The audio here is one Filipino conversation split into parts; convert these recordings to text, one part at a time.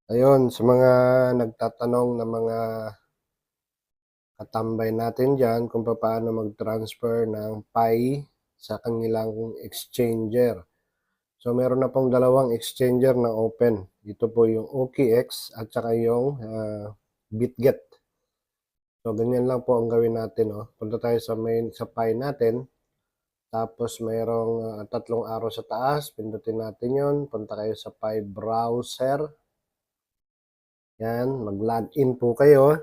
Ayun, sa mga nagtatanong na mga katambay natin diyan kung paano mag-transfer ng Pi sa kanilang exchanger. So meron na pong dalawang exchanger na open. Ito po yung OKX at saka yung Bitget. So ganyan lang po ang gawin natin. Oh. Punta tayo sa Pi natin. Tapos mayroong tatlong arrow sa taas. Pindutin natin yon. Punta kayo sa Pi browser. Yan, mag-login po kayo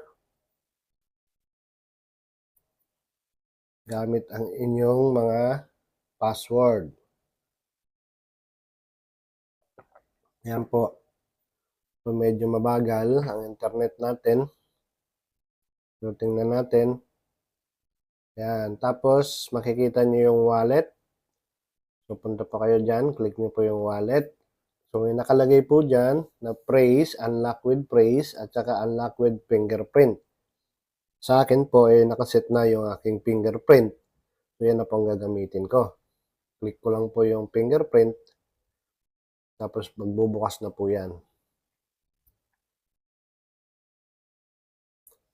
gamit ang inyong mga password. Yan po. So medyo mabagal ang internet natin. So tingnan natin. Yan. Tapos makikita nyo yung wallet. So punta po kayo dyan. Click nyo po yung wallet. So may nakalagay po dyan na Praise, unlock with Praise at saka unlock with fingerprint. Sa akin po nakaset na yung aking fingerprint. So yan na po ang gagamitin ko. Click ko lang po yung fingerprint. Tapos magbubukas na po yan.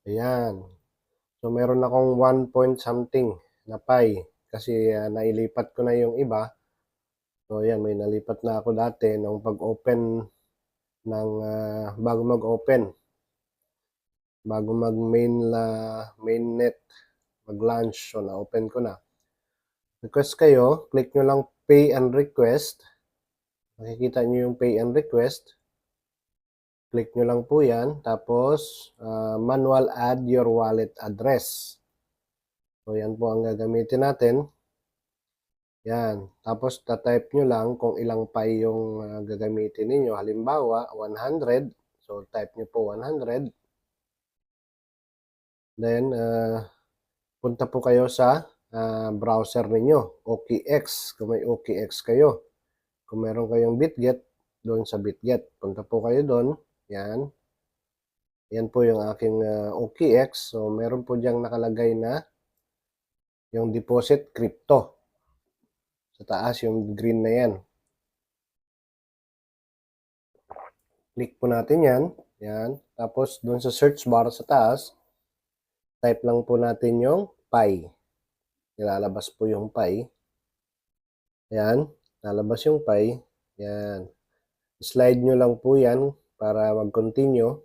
Ayan. So meron akong 1 point something na Pi. Kasi nailipat ko na yung iba. So ayan, may nalipat na ako dati nung pag-open ng bago mag-open. Bago mainnet, mag-launch. So na-open ko na. Request kayo, click nyo lang pay and request. Makikita nyo yung pay and request. Click nyo lang po yan. Tapos, manual add your wallet address. So, yan po ang gagamitin natin. Yan. Tapos, tatype nyo lang kung ilang Pi yung gagamitin ninyo. Halimbawa, 100. So, type nyo po 100. Then, punta po kayo sa browser ninyo. OKX. Kung may OKX kayo. Kung meron kayong Bitget, doon sa Bitget. Punta po kayo doon. Yan. Yan po yung aking OKX. So, meron po diyang nakalagay na yung deposit crypto. Sa taas, yung green na yan. Click po natin yan. Yan. Tapos, doon sa search bar sa taas, type lang po natin yung Pi. Nilalabas po yung Pi. Yan. Lalabas yung Pi. Yan. Slide nyo lang po yan para mag-continue.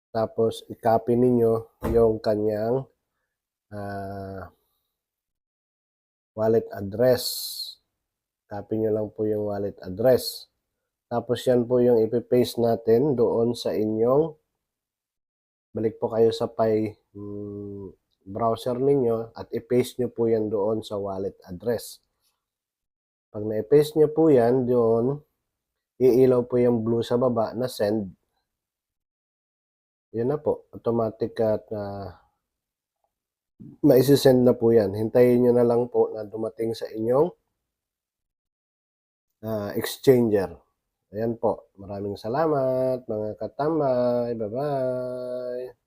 Tapos, i-copy ninyo yung kanyang wallet address. Copy nyo lang po yung wallet address. Tapos yan po yung ipipaste natin doon sa inyong, balik po kayo sa Pi browser ninyo at i-paste nyo po yan doon sa wallet address. Pag na-paste nyo po yan doon, iilaw po yung blue sa baba na send. Yun na po, automatic at maisisend na po yan. Hintayin nyo na lang po na dumating sa inyong exchanger. Ayan po. Maraming salamat mga katambay. Bye-bye.